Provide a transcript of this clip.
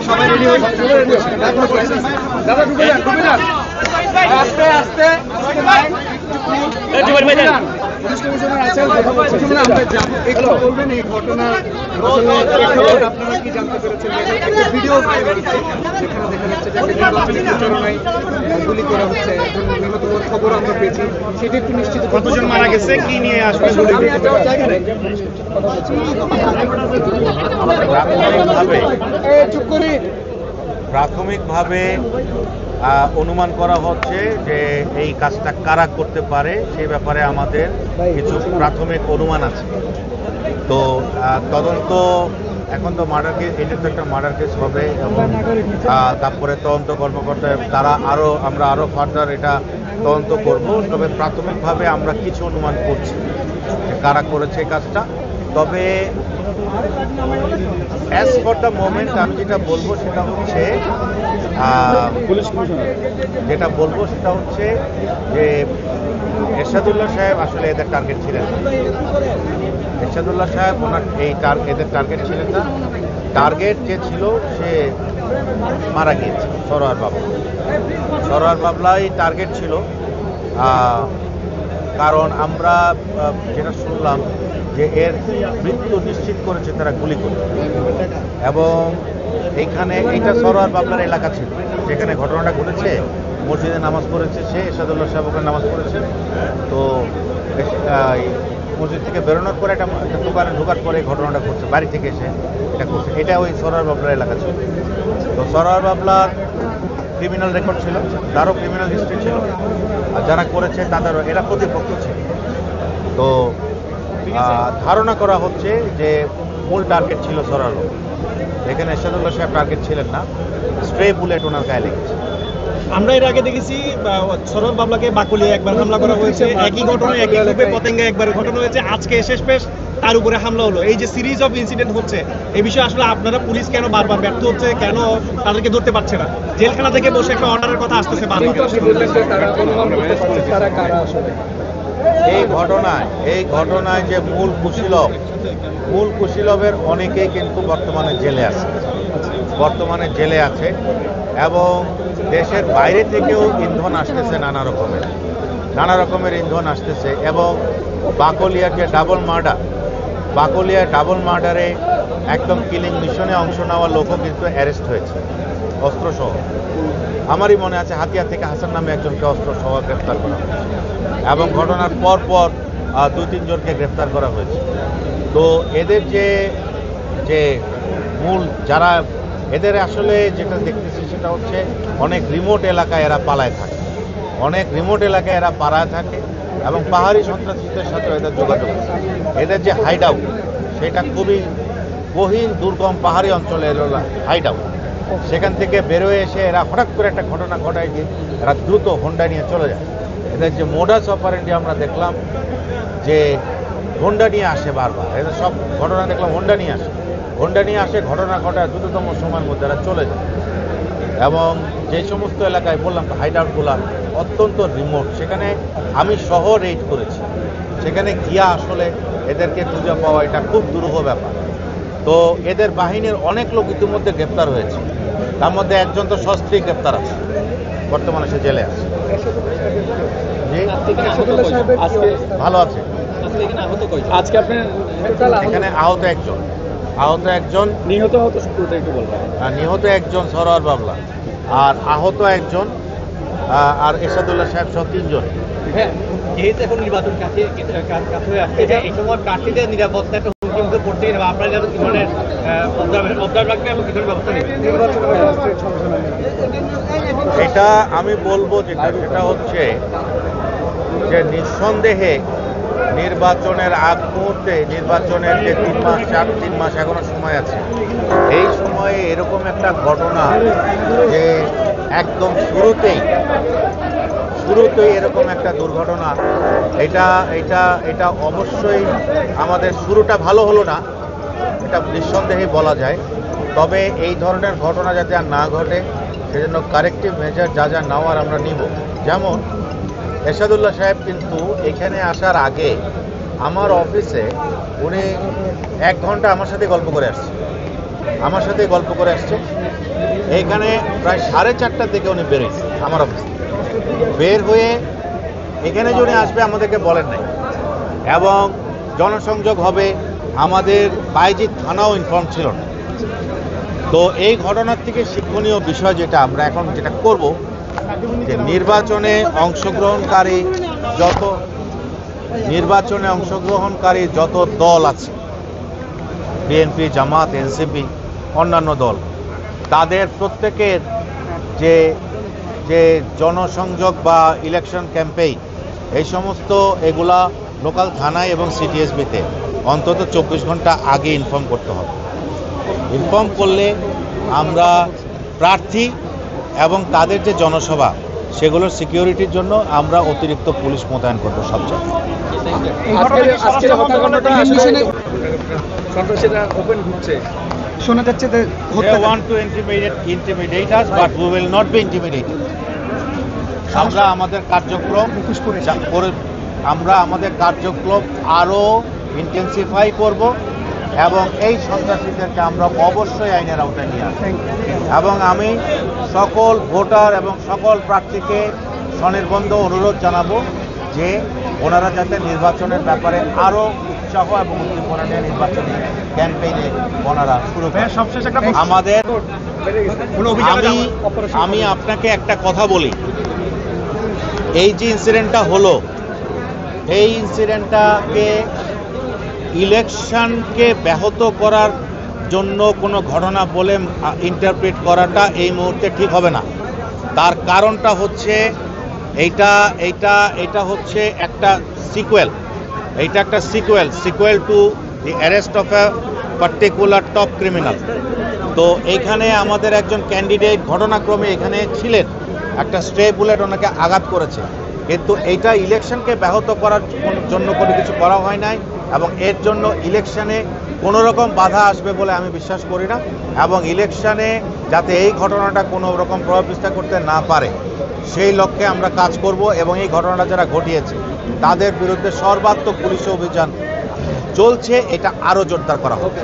সবাই রেডি হয়ে দাদা ঢুকে যান আস্তে আস্তে পুলিশ কমিশনার আছেন কথা বলছেন আমরা যাবো একটু বলবেন এই ঘটনা আপনারা কি জানতে পেরেছেন একটা ভিডিও ভাইরাল হচ্ছে সেখানে দেখা যাচ্ছে যে নির্বাচনী প্রচারণায় গুলি করা হচ্ছে এবং নিহত খবর আমরা পেয়েছি সেটা একটু নিশ্চিত কতজন মারা গেছে কি নিয়ে আসলে প্রাথমিকভাবে অনুমান করা হচ্ছে যে এই কাজটা কারা করতে পারে সেই ব্যাপারে আমাদের কিছু প্রাথমিক অনুমান আছে। তো তদন্ত এখন তো মার্ডার কেস, এটা তো একটা মার্ডার কেস হবে এবং তারপরে তদন্ত কর্মকর্তা আমরা আরও ফার্দার এটা তদন্ত করব। তবে প্রাথমিকভাবে আমরা কিছু অনুমান করছি যে কারা করেছে এই কাজটা। তবে অ্যাজ ফর দ্য মোমেন্ট আমি যেটা বলবো সেটা হচ্ছে যে এরশাদুল্লাহ সাহেব আসলে এদের টার্গেট ছিলেন না। এরশাদুল্লাহ সাহেব এদের টার্গেট ছিলেন না। টার্গেট যে ছিল সে মারা গিয়েছে, সরোয়ার বাবলাই টার্গেট ছিল। কারণ আমরা যেটা শুনলাম যে এর মৃত্যু নিশ্চিত করেছে তারা গুলি করে, এবং এইটা সরোয়ার বাবলার এলাকা ছিল যেখানে ঘটনাটা ঘটেছে। মসজিদে নামাজ পড়েছে সে, এরশাদুল্লাহ সাহেব ওখানে নামাজ পড়েছে। তো মসজিদ থেকে বেরোনোর পরে একটা দোকানে ঢোকার পরে ঘটনাটা ঘটছে, বাড়ি থেকে এসে এটা করছে। এটা ওই সরোয়ার বাবলার এলাকা ছিল। তো সরোয়ার বাবলার ক্রিমিনাল রেকর্ড ছিল, তারও ক্রিমিনাল হিস্ট্রি ছিল, আর যারা করেছে তাদেরও এরা প্রতিপক্ষ ছিল। তো ধারণা করা হচ্ছে যে মূল টার্গেট ছিল সরোয়ার বাবলা, এখানে এরশাদুল্লাহ সাহেব টার্গেট ছিলেন না। স্ট্রে বুলেট ওনার গায়ে লেগেছে। আমরা এর আগে দেখেছি সরোয়ার বাবলাকে বাকুলিয়া একবার হামলা করা হয়েছে, একই ঘটনা একই রূপে পতেঙ্গা একবার ঘটনা হয়েছে, আজকে শেষমেশ তার উপরে হামলা হলো। এই যে সিরিজ অফ ইনসিডেন্ট হচ্ছে, এই বিষয়ে আসলে আপনারা পুলিশ কেন বারবার ব্যর্থ হচ্ছে, কেন তাদেরকে ধরতে পারছে না? জেলখানা থেকে বসে একটা অর্ডারের কথা আসতেছে বারবার। এই ঘটনায় যে মূল কুশীলবের অনেকেই কিন্তু বর্তমানে জেলে আছে এবং দেশের বাইরে থেকেও ইন্ধন আসতেছে, নানা রকমের ইন্ধন আসতেছে। এবং বাকলিয়ার যে ডাবল মার্ডারে একদম কিলিং মিশনে অংশ নেওয়া লোকও কিন্তু অ্যারেস্ট হয়েছে অস্ত্রসহ। আমারই মনে আছে হাতিয়া থেকে হাসান নামে একজনকে অস্ত্রসহ গ্রেফতার করা হয়েছে এবং ঘটনার পর 2-3 জনকে গ্রেফতার করা হয়েছে। তো এদের যে মূল যারা এদের আসলে যেটা দেখতেছি সেটা হচ্ছে অনেক রিমোট এলাকায় এরা পালায় থাকে এবং পাহাড়ি সন্ত্রাসীদের সাথে এদের যোগাযোগ আছে। এদের যে হাইড আউট সেটা খুবই গহীন দুর্গম পাহাড়ি অঞ্চলে হাইড আউট। সেখান থেকে বেরোয় এসে এরা হঠাৎ করে একটা ঘটনা ঘটায় যে এরা দ্রুত হোন্ডা নিয়ে চলে যায়। এদের যে মোডাস অপারেন্ডি আমরা দেখলাম যে হোন্ডা নিয়ে আসে বারবার, এদের সব ঘটনা দেখলাম হোন্ডা নিয়ে আসে ঘটনা ঘটায় দ্রুততম সময়ের মধ্যে এরা চলে যায়। এবং যে সমস্ত এলাকায় বললাম হাইড আউটগুলো অত্যন্ত রিমোট, সেখানে আমি শহর রেড করেছি, সেখানে গিয়া আসলে এদেরকে খুঁজে পাওয়া এটা খুব দুরূহ ব্যাপার। তো এদের বাহিনীর অনেক লোক ইতিমধ্যে গ্রেপ্তার হয়েছে, তার মধ্যে একজন তো সস্ত্রীক গ্রেপ্তার আছে, বর্তমানে সে জেলে আছে। ভালো আছে। আজকে আপনার এখানে আহত একজন নিহত একজন সরোয়ার বাবলা, আর আহত একজন, আর এরশাদুল্লাহ সাহেব সহ 3 জন। যেহেতু এখন নির্বাচন কাছে হয়ে আসছে, এই সময় প্রার্থীদের নিরাপত্তা একটা হুমকির মুখে পড়তে গেলে আপনারা যারা কি ধরনের অবজার্ভ রাখবেন এবং কি ধরনের ব্যবস্থা নেবেন? এটা আমি বলবো সেটা হচ্ছে যে নিঃসন্দেহে নির্বাচনের আগ মুহূর্তে, নির্বাচনের যে 3 মাস এখনো সময় আছে, এই সময়ে এরকম একটা ঘটনা যে একদম শুরুতেই এরকম একটা দুর্ঘটনা, এটা অবশ্যই আমাদের শুরুটা ভালো হলো না, এটা নিঃসন্দেহে বলা যায়। তবে এই ধরনের ঘটনা যাতে আর না ঘটে সেজন্য কারেক্টিভ মেজার যা নেওয়ার আমরা নিব। যেমন এরশাদুল্লাহ সাহেব কিন্তু এখানে আসার আগে আমার অফিসে উনি 1 ঘন্টা আমার সাথে গল্প করে আসছে। আমার সাথে গল্প করে আসছে। এইখানে প্রায় 4:30 থেকে উনি বেরোয়েছে আমার অফিস বের হয়ে এখানে যে উনি আসবে আমাদেরকে বলেন নাই, এবং জনসংযোগ হবে আমাদের বাইজিৎ থানাও ইনফর্ম ছিল না। তো এই ঘটনার থেকে শিক্ষণীয় বিষয় যেটা আমরা এখন যেটা করব, যে নির্বাচনে অংশগ্রহণকারী যত দল আছে, বিএনপি, জামাত, এনসিপি, অন্যান্য দল, তাদের প্রত্যেকের যে জনসংযোগ বা ইলেকশন ক্যাম্পেইন, এই সমস্ত এগুলা লোকাল থানায় এবং সিটিএসবিতে অন্তত 24 ঘন্টা আগে ইনফর্ম করতে হবে। ইনফর্ম করলে আমরা প্রার্থী এবং তাদের যে জনসভা, সেগুলোর সিকিউরিটির জন্য আমরা অতিরিক্ত পুলিশ মোতায়েন করবো সব জায়গায়। সন্ত্রাসীরা ওপেন ঘুরছে, শোনা যাচ্ছে যে They want to intimidate us, but we will not be intimidated. আমরা আমাদের কার্যক্রম আরো ইন্টেন্সিফাই করব এবং এই সন্ত্রাসীদেরকে আমরা অবশ্যই আইনের আওতায় নিয়ে আসব। এবং আমি সকল ভোটার এবং সকল প্রার্থীকে স্বনির্বন্ধ অনুরোধ জানাবো যে ওনারা যাতে নির্বাচনের ব্যাপারে আরো উৎসাহ এবং উদ্দীপনা নিয়ে নির্বাচনী ক্যাম্পেইনে ওনারা শুরু করেন। আমাদের আমি আপনাকে একটা কথা বলি, এই যে ইনসিডেন্টটা হলো, এই ইনসিডেন্টটাকে ইলেকশনকে ব্যাহত করার জন্য কোনো ঘটনা বলে ইন্টারপ্রেট করাটা এই মুহূর্তে ঠিক হবে না। তার কারণটা হচ্ছে এইটা হচ্ছে একটা sequel, sequel to the arrest of a particular top criminal. তো এইখানে আমাদের একজন ক্যান্ডিডেট ঘটনাক্রমে এখানে ছিলেন, একটা স্ট্রে বুলেট ওনাকে আঘাত করেছে, কিন্তু এইটা ইলেকশনকে ব্যাহত করার জন্য কোনো কিছু করা হয় নাই, এবং এর জন্য ইলেকশনে কোনো রকম বাধা আসবে বলে আমি বিশ্বাস করি না। এবং ইলেকশনে যাতে এই ঘটনাটা কোনো রকম প্রভাব বিস্তার করতে না পারে, সেই লক্ষ্যে আমরা কাজ করব, এবং এই ঘটনাটা যারা ঘটিয়েছে তাদের বিরুদ্ধে সর্বাত্মক পুলিশ অভিযান চলছে, এটা আরও জোরদার করা হবে।